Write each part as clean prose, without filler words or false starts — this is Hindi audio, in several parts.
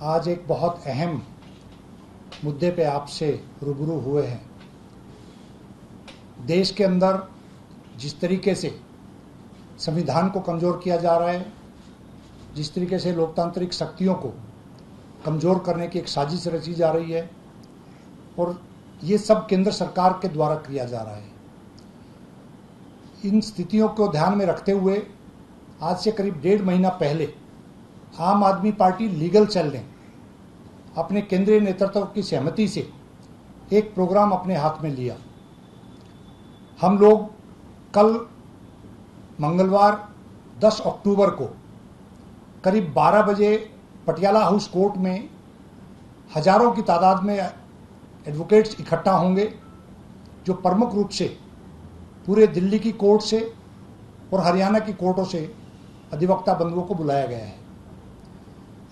आज एक बहुत अहम मुद्दे पे आपसे रूबरू हुए हैं। देश के अंदर जिस तरीके से संविधान को कमज़ोर किया जा रहा है, जिस तरीके से लोकतांत्रिक शक्तियों को कमज़ोर करने की एक साजिश रची जा रही है और ये सब केंद्र सरकार के द्वारा किया जा रहा है। इन स्थितियों को ध्यान में रखते हुए आज से करीब 1.5 महीना पहले आम आदमी पार्टी लीगल सेल ने अपने केंद्रीय नेतृत्व की सहमति से एक प्रोग्राम अपने हाथ में लिया। हम लोग कल मंगलवार 10 अक्टूबर को करीब 12 बजे पटियाला हाउस कोर्ट में हजारों की तादाद में एडवोकेट्स इकट्ठा होंगे, जो प्रमुख रूप से पूरे दिल्ली की कोर्ट से और हरियाणा की कोर्टों से अधिवक्ता बंधुओं को बुलाया गया है।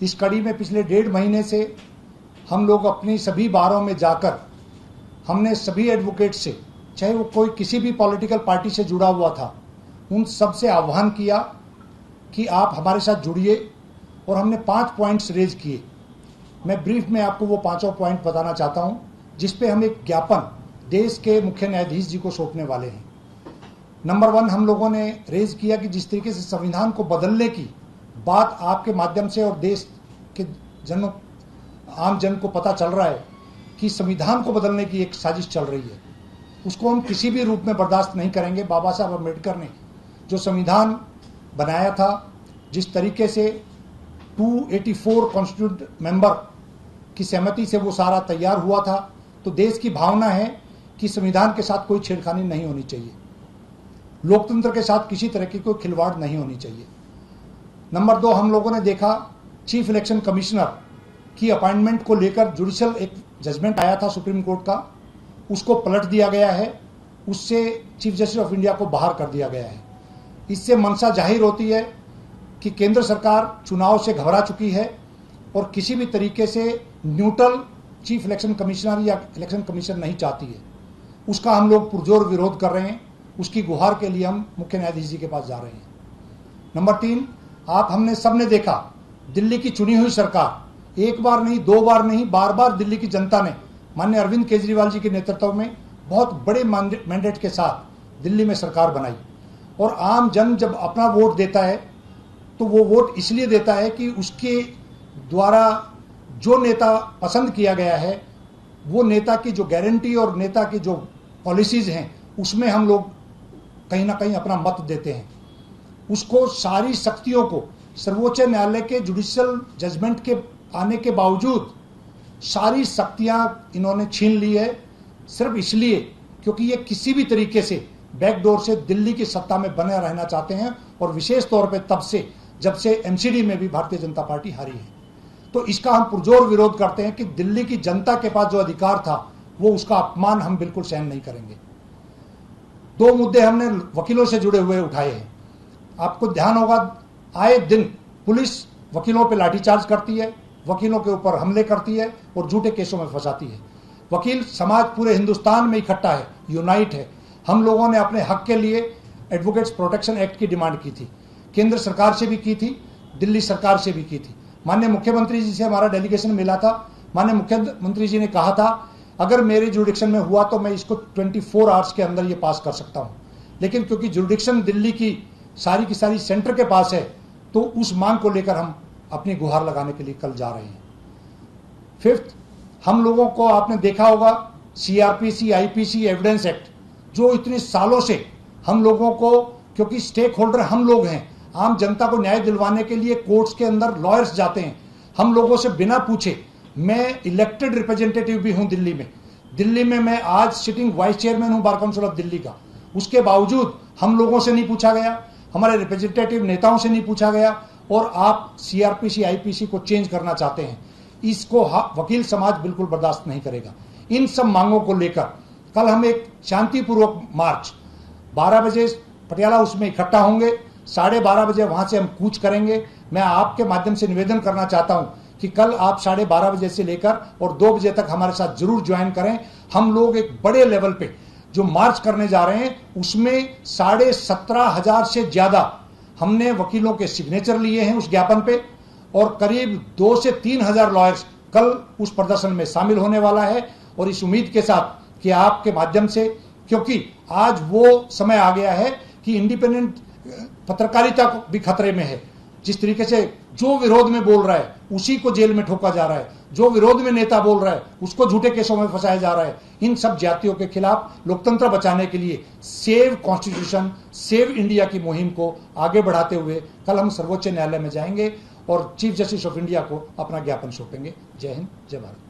इस कड़ी में पिछले 1.5 महीने से हम लोग अपनी सभी बारों में जाकर हमने सभी एडवोकेट से, चाहे वो कोई किसी भी पॉलिटिकल पार्टी से जुड़ा हुआ था, उन सब से आह्वान किया कि आप हमारे साथ जुड़िए और हमने 5 पॉइंट्स रेज किए। मैं ब्रीफ में आपको वो 5 पॉइंट बताना चाहता हूं, जिस पे हम एक ज्ञापन देश के मुख्य न्यायाधीश जी को सौंपने वाले हैं। नंबर 1, हम लोगों ने रेज किया कि जिस तरीके से संविधान को बदलने की बात आपके माध्यम से और देश के आम जन को पता चल रहा है कि संविधान को बदलने की एक साजिश चल रही है, उसको हम किसी भी रूप में बर्दाश्त नहीं करेंगे। बाबा साहब अम्बेडकर ने जो संविधान बनाया था, जिस तरीके से 284 कॉन्स्टिट्यूंट मेंबर की सहमति से वो सारा तैयार हुआ था, तो देश की भावना है कि संविधान के साथ कोई छेड़खानी नहीं होनी चाहिए, लोकतंत्र के साथ किसी तरह की कोई खिलवाड़ नहीं होनी चाहिए। नंबर 2, हम लोगों ने देखा चीफ इलेक्शन कमिश्नर की अपॉइंटमेंट को लेकर जुडिशियल एक जजमेंट आया था सुप्रीम कोर्ट का, उसको पलट दिया गया है, उससे चीफ जस्टिस ऑफ इंडिया को बाहर कर दिया गया है। इससे मंशा जाहिर होती है कि केंद्र सरकार चुनाव से घबरा चुकी है और किसी भी तरीके से न्यूट्रल चीफ इलेक्शन कमिश्नर या इलेक्शन कमीशन नहीं चाहती है। उसका हम लोग पुरजोर विरोध कर रहे हैं। उसकी गुहार के लिए हम मुख्य न्यायाधीश जी के पास जा रहे हैं। नंबर 3, हमने सबने देखा दिल्ली की चुनी हुई सरकार एक बार नहीं, 2 बार नहीं, बार दिल्ली की जनता ने माननीय अरविंद केजरीवाल जी के नेतृत्व में बहुत बड़े मैंडेट के साथ दिल्ली में सरकार बनाई। और आम जन जब अपना वोट देता है तो वो वोट इसलिए देता है कि उसके द्वारा जो नेता पसंद किया गया है, वो नेता की जो गारंटी और नेता की जो पॉलिसीज हैं, उसमें हम लोग कहीं ना कहीं अपना मत देते हैं। उसको सारी शक्तियों को सर्वोच्च न्यायालय के जुडिशियल जजमेंट के आने के बावजूद सारी शक्तियां इन्होंने छीन ली है, सिर्फ इसलिए क्योंकि ये किसी भी तरीके से बैकडोर से दिल्ली की सत्ता में बने रहना चाहते हैं, और विशेष तौर पे तब से जब से एमसीडी में भी भारतीय जनता पार्टी हारी है। तो इसका हम पुरजोर विरोध करते हैं कि दिल्ली की जनता के पास जो अधिकार था, वो उसका अपमान हम बिल्कुल सहन नहीं करेंगे। 2 मुद्दे हमने वकीलों से जुड़े हुए उठाए हैं। आपको ध्यान होगा, आए दिन पुलिस वकीलों पे लाठीचार्ज करती है, वकीलों के ऊपर हमले करती है और झूठे केसों में फंसाती है। वकील समाज पूरे हिंदुस्तान में इकट्ठा है, यूनाइट है। हम लोगों ने अपने हक के लिए एडवोकेट्स प्रोटेक्शन एक्ट की डिमांड की थी, केंद्र सरकार से भी की थी, दिल्ली सरकार से भी की थी। माननीय मुख्यमंत्री जी से हमारा डेलीगेशन मिला था। माननीय मुख्यमंत्री जी ने कहा था, अगर मेरे जुरिडिक्शन में हुआ तो मैं इसको 24 आवर्स के अंदर ये पास कर सकता हूं। लेकिन क्योंकि जुरिडिक्शन दिल्ली की सारी सेंटर के पास है, तो उस मांग को लेकर हम अपनी गुहार लगाने के लिए कल जा रहे हैं। 5th, हम लोगों को आपने देखा होगा सीआरपीसी, आईपीसी, एविडेंस एक्ट, जो इतने सालों से हम लोगों को, क्योंकि स्टेक होल्डर हम लोग हैं, आम जनता को न्याय दिलवाने के लिए कोर्ट्स के अंदर लॉयर्स जाते हैं, हम लोगों से बिना पूछे। मैं इलेक्टेड रिप्रेजेंटेटिव भी हूं दिल्ली में मैं आज सिटिंग वाइस चेयरमैन हूं बार काउंसिल ऑफ दिल्ली का। उसके बावजूद हम लोगों से नहीं पूछा गया, हमारे रिप्रेजेंटेटिव नेताओं से नहीं पूछा गया, और आप सीआरपीसी, आईपीसी को चेंज करना चाहते हैं। इसको वकील समाज बिल्कुल बर्दाश्त नहीं करेगा। इन सब मांगों को लेकर कल हम एक शांतिपूर्वक मार्च 12 बजे पटियाला हाउस में इकट्ठा होंगे, 12:30 बजे वहां से हम कूच करेंगे। मैं आपके माध्यम से निवेदन करना चाहता हूं कि कल आप 12:30 बजे से लेकर और 2 बजे तक हमारे साथ जरूर ज्वाइन करें। हम लोग एक बड़े लेवल पे जो मार्च करने जा रहे हैं, उसमें 17,500 से ज्यादा हमने वकीलों के सिग्नेचर लिए हैं उस ज्ञापन पे, और करीब 2 से 3 हजार लॉयर्स कल उस प्रदर्शन में शामिल होने वाला है। और इस उम्मीद के साथ कि आपके माध्यम से, क्योंकि आज वो समय आ गया है कि इंडिपेंडेंट पत्रकारिता भी खतरे में है। जिस तरीके से जो विरोध में बोल रहा है उसी को जेल में ठोका जा रहा है, जो विरोध में नेता बोल रहा है उसको झूठे केसों में फंसाया जा रहा है। इन सब जातियों के खिलाफ लोकतंत्र बचाने के लिए सेव कॉन्स्टिट्यूशन, सेव इंडिया की मुहिम को आगे बढ़ाते हुए कल हम सर्वोच्च न्यायालय में जाएंगे और चीफ जस्टिस ऑफ इंडिया को अपना ज्ञापन सौंपेंगे। जय हिंद, जय भारत।